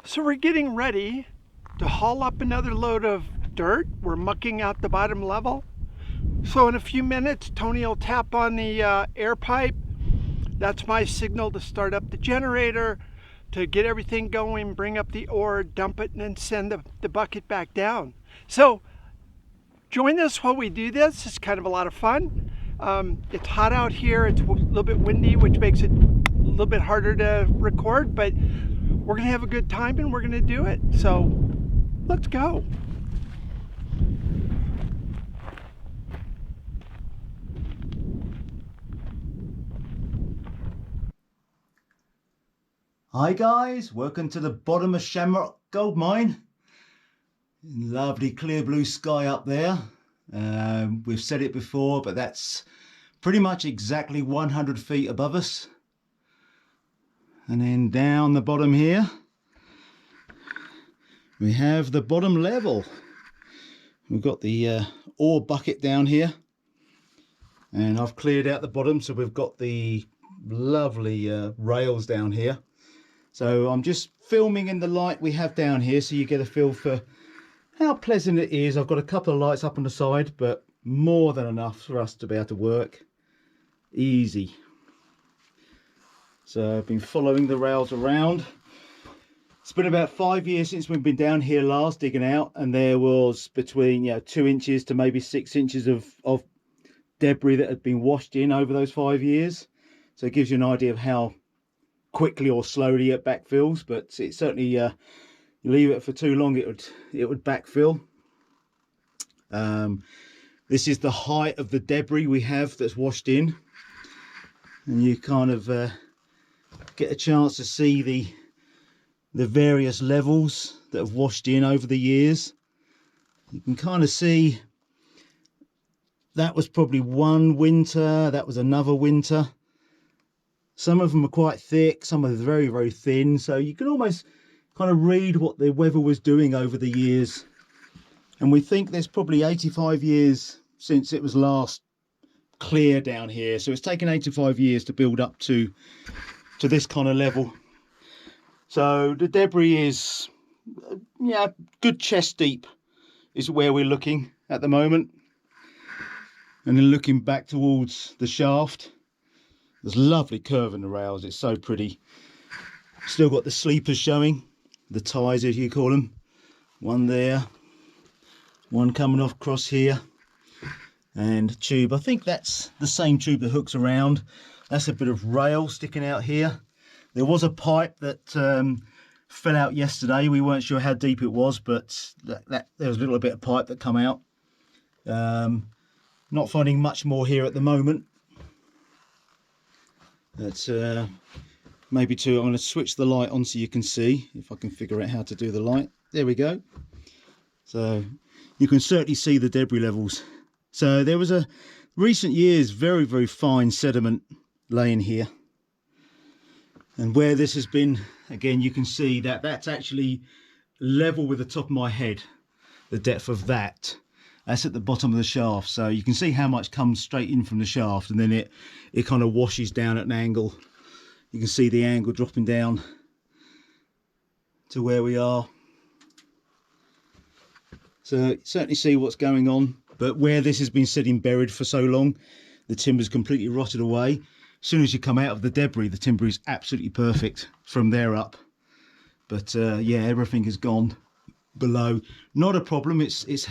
So we're getting ready to haul up another load of dirt. We're mucking out the bottom level. So in a few minutes, Tony will tap on the air pipe. That's my signal to start up the generator, to get everything going, bring up the ore, dump it, and then send the bucket back down. So join us while we do this. It's kind of a lot of fun. It's hot out here. It's a little bit windy, which makes it a little bit harder to record, but we're gonna have a good time and we're gonna do it. So let's go. Hi guys, welcome to the bottom of Shamrock Gold Mine. Lovely clear blue sky up there. We've said it before, but that's pretty much exactly 100 feet above us. And then down the bottom here, we have the bottom level. We've got the ore bucket down here, and I've cleared out the bottom, so we've got the lovely rails down here. So I'm just filming in the light we have down here, so you get a feel for how pleasant it is. I've got a couple of lights up on the side, but more than enough for us to be able to work easy. So I've been following the rails around. It's been about 5 years since we've been down here last digging out, and there was between 2 inches to maybe 6 inches of debris that had been washed in over those 5 years. So it gives you an idea of how quickly or slowly it backfills, but it certainly you leave it for too long, it would backfill. This is the height of the debris we have that's washed in, and you kind of get a chance to see the various levels that have washed in over the years. You can kind of see that was probably one winter, that was another winter. Some of them are quite thick, some are very, very thin, so you can almost kind of read what the weather was doing over the years. And we think there's probably 85 years since it was last clear down here, so it's taken 85 years to build up to this kind of level. So the debris is good chest deep is where we're looking at the moment. And then looking back towards the shaft, there's a lovely curve in the rails. It's so pretty. Still got the sleepers showing, the ties as you call them. One there, one coming off across here, and tube. I think that's the same tube that hooks around. That's a bit of rail sticking out here. There was a pipe that fell out yesterday. We weren't sure how deep it was, but there was a little bit of pipe that come out. Not finding much more here at the moment. That's maybe I'm going to switch the light on so you can see, if I can figure out how to do the light. There we go. So you can certainly see the debris levels. So there was a recent years very, very fine sediment laying here. And where this has been, again, you can see that that's actually level with the top of my head, the depth of that. That's at the bottom of the shaft. So you can see how much comes straight in from the shaft, and then it kind of washes down at an angle. You can see the angle dropping down to where we are. So certainly see what's going on. But where this has been sitting buried for so long, the timber's completely rotted away. As soon as you come out of the debris, the timber is absolutely perfect from there up. But yeah, everything has gone below. Not a problem. It's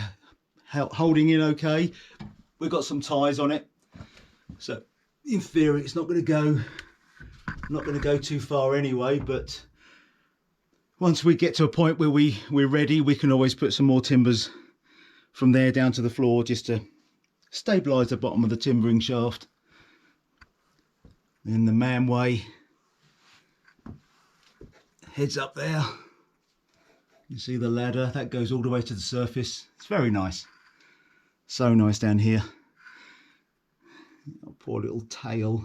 holding in okay. We've got some ties on it, so in theory it's not going to go too far anyway. But once we get to a point where we're ready, we can always put some more timbers from there down to the floor, just to stabilize the bottom of the timbering shaft. And the manway heads up there. You see the ladder that goes all the way to the surface. It's very nice. So nice down here. Poor little tail.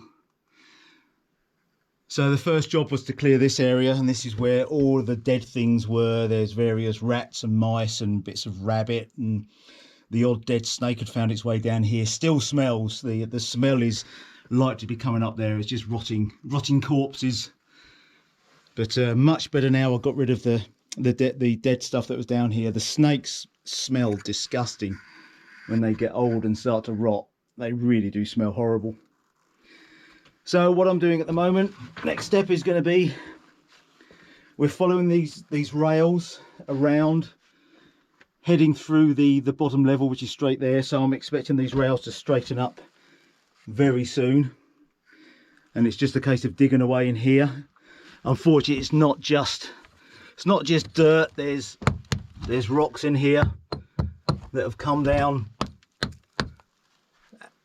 So the first job was to clear this area, and this is where all the dead things were. There's various rats and mice and bits of rabbit, and the odd dead snake had found its way down here. Still smells. The smell is like to be coming up there. It's just rotting corpses. But much better now. I got rid of the the dead stuff that was down here. The snakes smell disgusting when they get old and start to rot. They really do smell horrible. So what I'm doing at the moment, next step is going to be, we're following these rails around, heading through the bottom level, which is straight there. So I'm expecting these rails to straighten up very soon, and it's just a case of digging away in here. Unfortunately, it's not just dirt. There's rocks in here that have come down,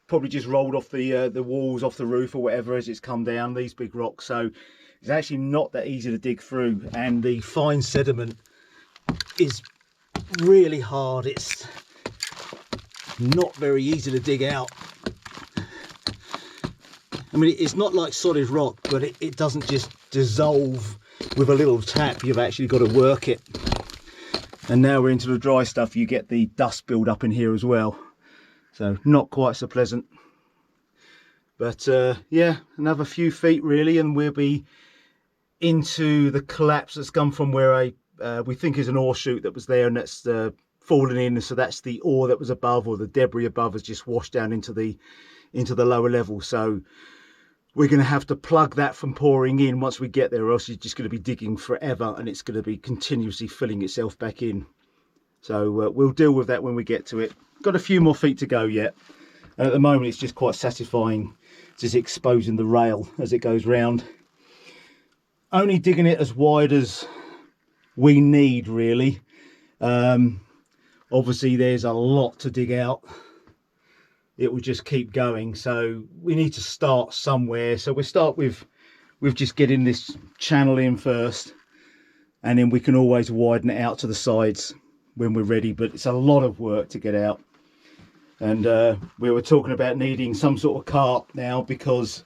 probably just rolled off the walls, off the roof or whatever as it's come down, these big rocks. So it's actually not that easy to dig through, and the fine sediment is really hard. It's not very easy to dig out. I mean, it's not like solid rock, but it doesn't just dissolve with a little tap. You've actually got to work it. And now we're into the dry stuff. You get the dust build up in here as well. So not quite so pleasant. But yeah, another few feet really, and we'll be into the collapse that's come from where we think is an ore chute that was there, and that's fallen in. So that's the ore that was above, or the debris above has just washed down into the lower level. So we're going to have to plug that from pouring in once we get there, or else you're just going to be digging forever and it's going to be continuously filling itself back in. So we'll deal with that when we get to it. Got a few more feet to go yet, and at the moment it's just quite satisfying just exposing the rail as it goes round. Only digging it as wide as we need really. Obviously there's a lot to dig out. It will just keep going, so we need to start somewhere. So we start with just getting this channel in first, and then we can always widen it out to the sides when we're ready. But it's a lot of work to get out, and we were talking about needing some sort of cart now, because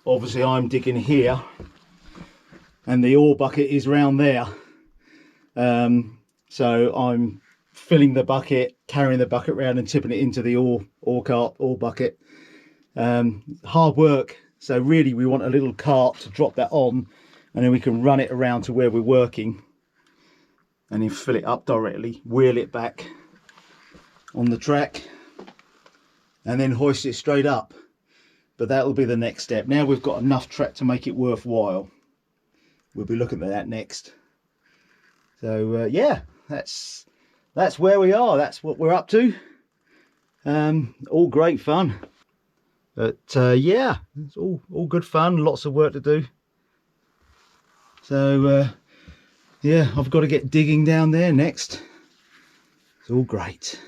obviously I'm digging here and the ore bucket is round there. So I'm filling the bucket, carrying the bucket around and tipping it into the ore bucket. Hard work. So really we want a little cart to drop that on, and then we can run it around to where we're working and then fill it up directly, wheel it back on the track and then hoist it straight up. But that will be the next step. Now we've got enough track to make it worthwhile, we'll be looking at that next. So yeah, that's where we are. That's what we're up to. All great fun. But yeah, it's all good fun. Lots of work to do. So yeah, I've got to get digging down there next. It's all great.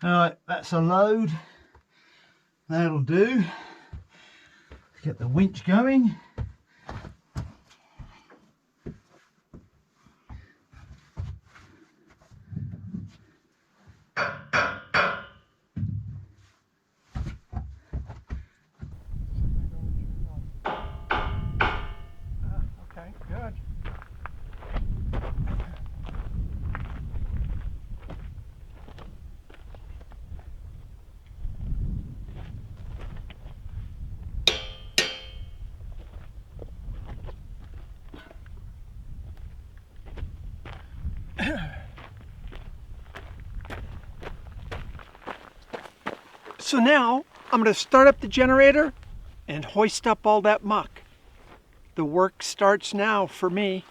Alright, that's a load. That'll do. Get the winch going. So now I'm going to start up the generator and hoist up all that muck. The work starts now for me.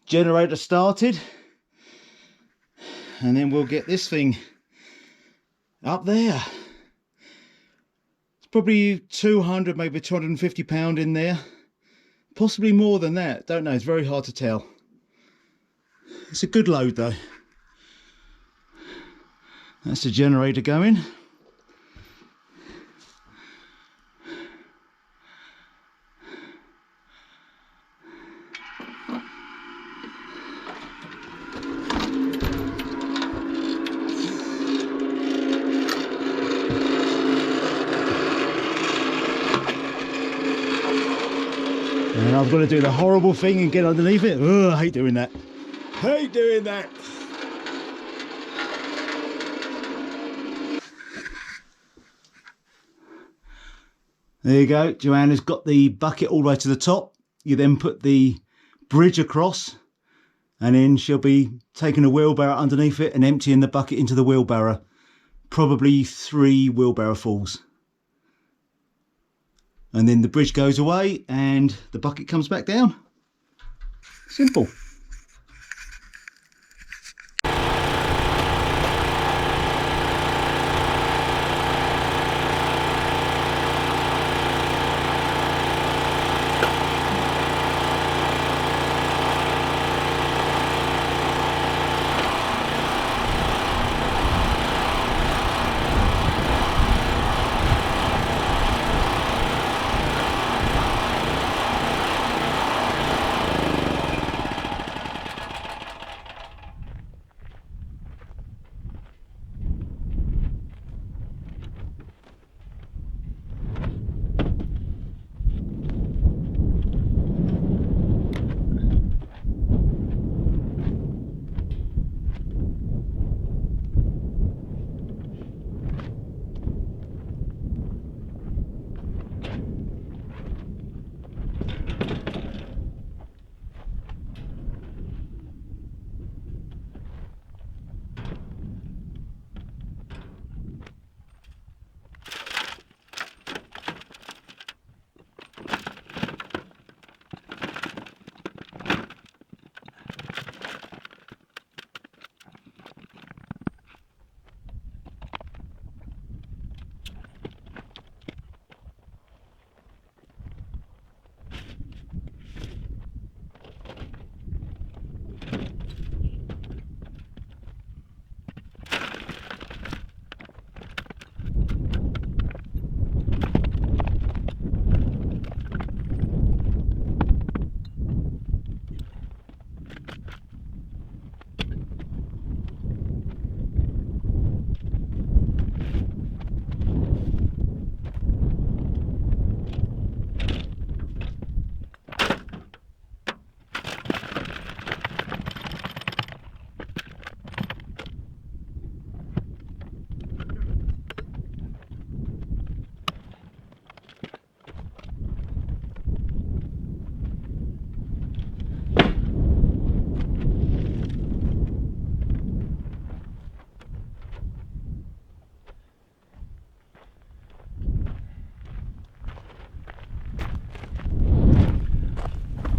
Generator started, and then we'll get this thing up there. It's probably 200, maybe 250 pound in there, possibly more than that, don't know, it's very hard to tell. It's a good load though. That's the generator going. And I've got to do the horrible thing and get underneath it. Oh, I hate doing that. Hate doing that. There you go. Joanna's got the bucket all the way to the top. You then put the bridge across, and then she'll be taking a wheelbarrow underneath it and emptying the bucket into the wheelbarrow. Probably 3 wheelbarrow fulls. And then the bridge goes away and the bucket comes back down. Simple.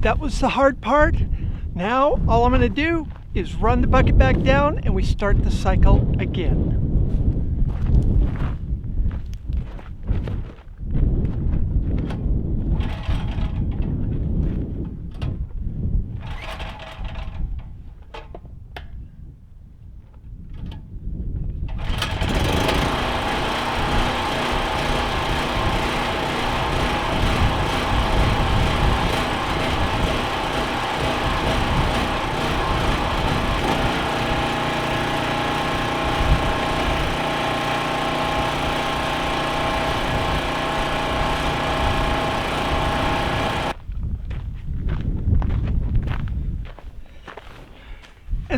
That was the hard part. Now all I'm going to do is run the bucket back down and we start the cycle again.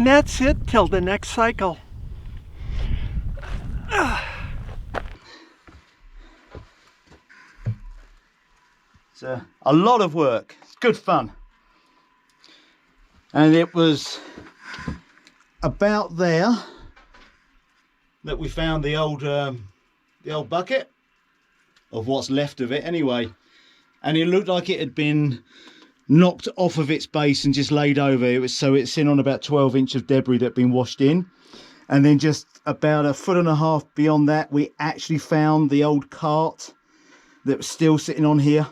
And that's it till the next cycle. It's a lot of work. It's good fun. And it was about there that we found the old bucket, of what's left of it anyway. And it looked like it had been knocked off of its base and just laid over. So it's in on about 12 inches of debris that had been washed in. And then just about 1.5 feet beyond that, we actually found the old cart that was still sitting on here.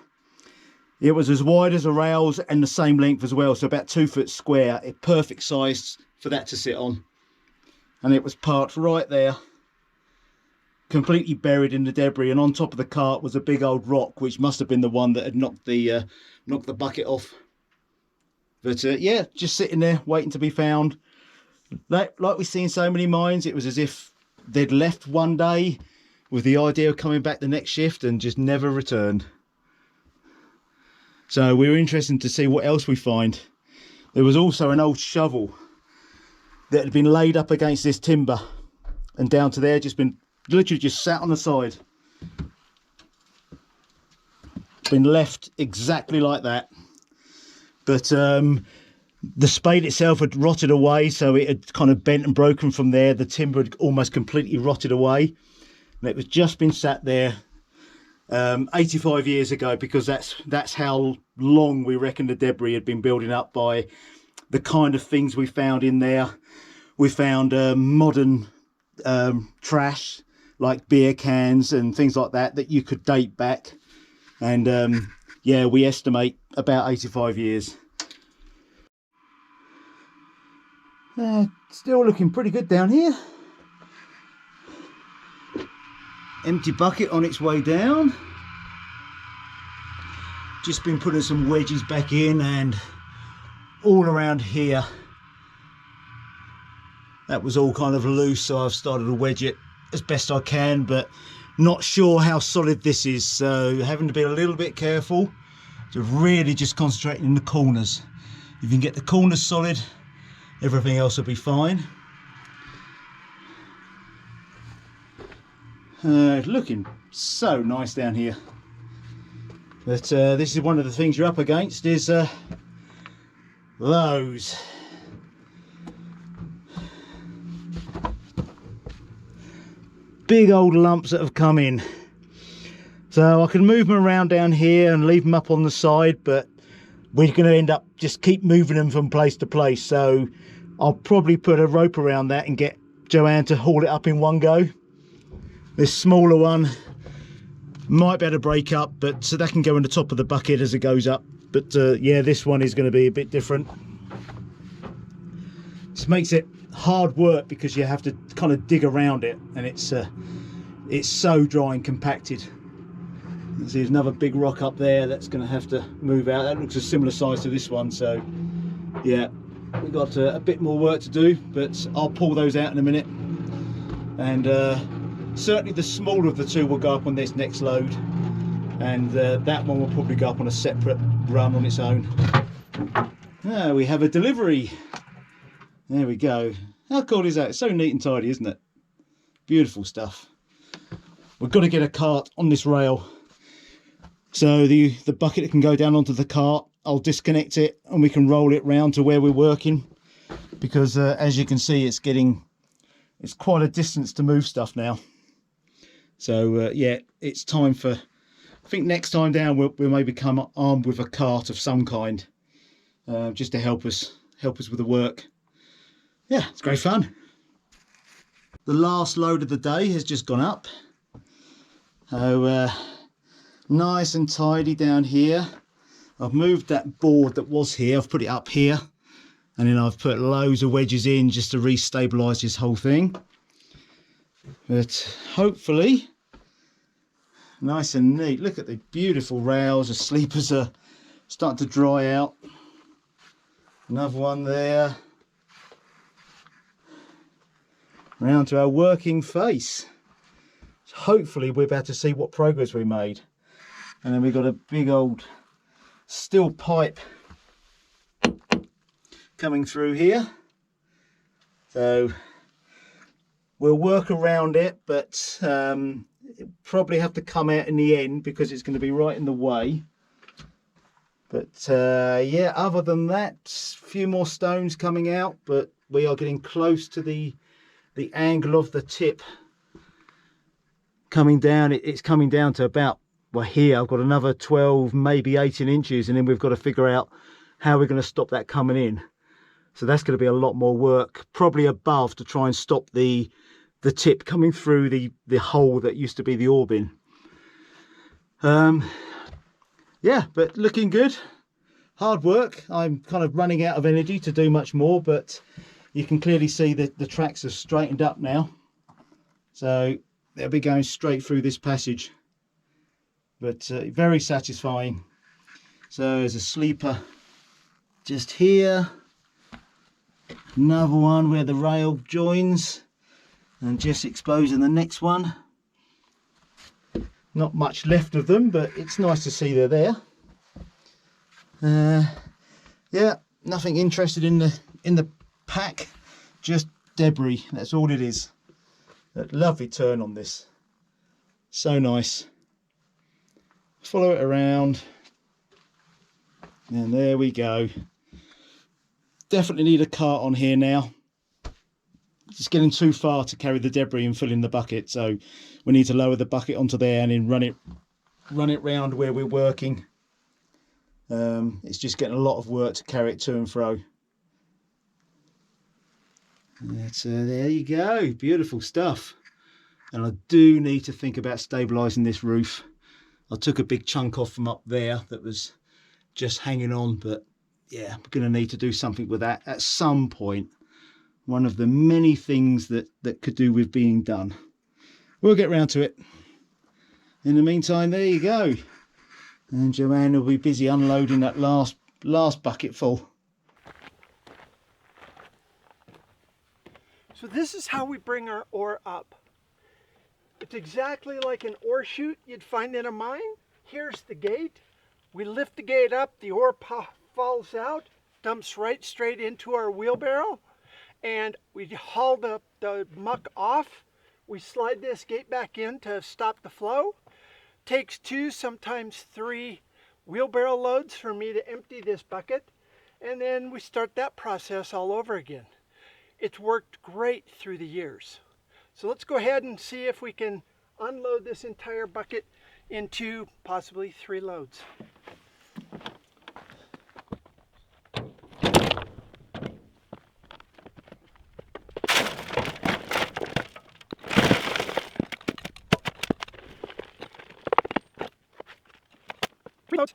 It was as wide as the rails and the same length as well, so about 2 foot square. It perfect size for that to sit on. And it was parked right there, completely buried in the debris, and on top of the cart was a big old rock, which must have been the one that had knocked the bucket off. But yeah, just sitting there waiting to be found. Like we see in so many mines, it was as if they'd left one day with the idea of coming back the next shift and just never returned. So we were interested to see what else we find. There was also an old shovel that had been laid up against this timber, and down to there, just been literally just sat on the side. Been left exactly like that. But the spade itself had rotted away, so it had kind of bent and broken from there. The timber had almost completely rotted away. And it was just been sat there 85 years ago, because that's how long we reckon the debris had been building up by the kind of things we found in there. We found modern trash like beer cans and things like that you could date back, and yeah, we estimate about 85 years. Still looking pretty good down here. Empty bucket on its way down. Just been putting some wedges back in, and all around here that was all kind of loose, so I've started to wedge it as best I can, but not sure how solid this is, so having to be a little bit careful. So really just concentrating in the corners. If you can get the corners solid, everything else will be fine. Looking so nice down here. But this is one of the things you're up against, is those. Big old lumps that have come in. So I can move them around down here and leave them up on the side, but we're going to end up just keep moving them from place to place. So I'll probably put a rope around that and get Joanne to haul it up in one go. This smaller one might be able to break up, but so that can go in the top of the bucket as it goes up. But yeah, this one is going to be a bit different. This makes it hard work because you have to kind of dig around it, and it's so dry and compacted. There's another big rock up there that's going to have to move out. That looks a similar size to this one, so yeah, we've got a bit more work to do, but I'll pull those out in a minute. And certainly the smaller of the two will go up on this next load, and that one will probably go up on a separate run on its own. Now we have a delivery. There we go. How cool is that? It's so neat and tidy, isn't it? Beautiful stuff. We've got to get a cart on this rail. So the bucket that can go down onto the cart, I'll disconnect it and we can roll it round to where we're working. Because as you can see, it's quite a distance to move stuff now. So yeah, it's time for, I think next time down we'll maybe come armed with a cart of some kind, just to help us with the work. Yeah, it's great fun. The last load of the day has just gone up. So nice and tidy down here. I've moved that board that was here, I've put it up here, and then I've put loads of wedges in just to re-stabilise this whole thing. But hopefully, nice and neat. Look at the beautiful rails. The sleepers are starting to dry out. Another one there. Round to our working face. So hopefully we're about to see what progress we made. And then we've got a big old steel pipe coming through here. So we'll work around it, but it'll probably have to come out in the end because it's going to be right in the way. But yeah, other than that, a few more stones coming out, but we are getting close to the angle of the tip coming down. It's coming down to about, well, here I've got another 12, maybe 18 inches, and then we've got to figure out how we're going to stop that coming in. So that's going to be a lot more work, probably above, to try and stop the tip coming through the hole that used to be the ore bin. Yeah, but looking good. Hard work. I'm kind of running out of energy to do much more, but you can clearly see that the tracks are straightened up now. So they'll be going straight through this passage. But very satisfying. So there's a sleeper just here. Another one where the rail joins. And just exposing the next one. Not much left of them, but it's nice to see they're there. Yeah, nothing interested in the pack, just debris. That's all it is. A lovely turn on this, so nice. Follow it around, and there we go. Definitely need a cart on here now. It's getting too far to carry the debris and fill in the bucket, so we need to lower the bucket onto there and then run it round where we're working. It's just getting a lot of work to carry it to and fro. That's, there you go, beautiful stuff. And I do need to think about stabilising this roof. I took a big chunk off from up there that was just hanging on, but yeah, I'm going to need to do something with that at some point. One of the many things that could do with being done. We'll get round to it. In the meantime, there you go. And Joanne will be busy unloading that last bucket full. So this is how we bring our ore up. It's exactly like an ore chute you'd find in a mine. Here's the gate. We lift the gate up, the ore falls out, dumps right straight into our wheelbarrow, and we haul the muck off. We slide this gate back in to stop the flow. Takes 2, sometimes 3 wheelbarrow loads for me to empty this bucket, and then we start that process all over again. It's worked great through the years. So let's go ahead and see if we can unload this entire bucket into possibly 3 loads. Loads.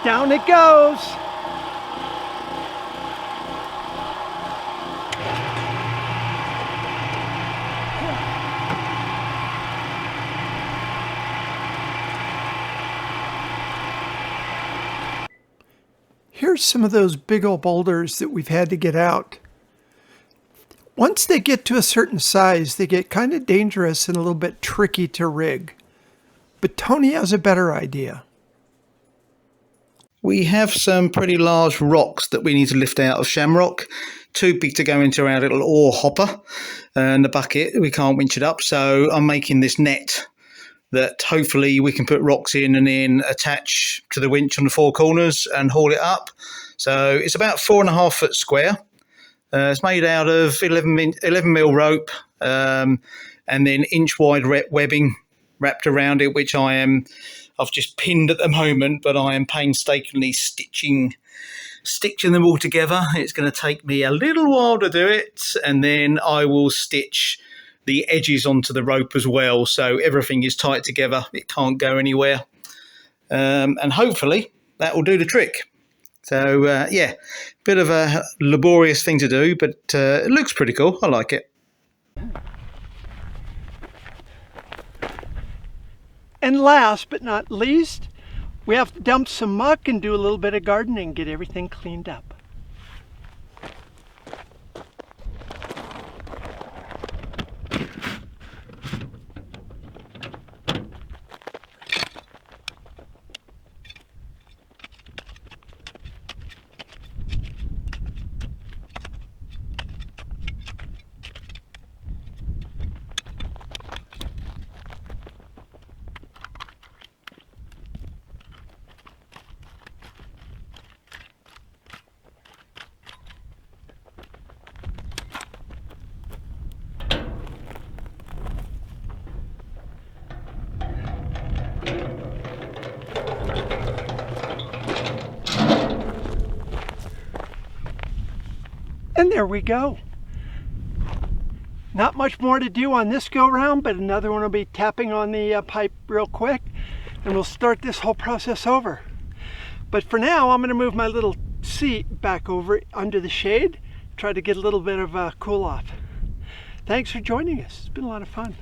Down it goes. Here's some of those big old boulders that we've had to get out. Once they get to a certain size, they get kind of dangerous and a little bit tricky to rig. But Tony has a better idea. We have some pretty large rocks that we need to lift out of shamrock too big to go into our little ore hopper and the bucket. We can't winch it up, so I'm making this net that hopefully we can put rocks in and then attach to the winch on the four corners and haul it up. So it's about 4.5 foot square. It's made out of 11 mil rope and then inch wide webbing wrapped around it, which I've just pinned at the moment, but I am painstakingly stitching them all together. It's going to take me a little while to do it, and then I will stitch the edges onto the rope as well, so everything is tight together. It can't go anywhere, and hopefully that will do the trick. So yeah, bit of a laborious thing to do, but it looks pretty cool. I like it. And last but not least, we have to dump some muck and do a little bit of gardening, get everything cleaned up. And there we go. Not much more to do on this go round, but another one will be tapping on the pipe real quick, and we'll start this whole process over. But for now, I'm going to move my little seat back over under the shade, try to get a little bit of a cool off. Thanks for joining us. It's been a lot of fun.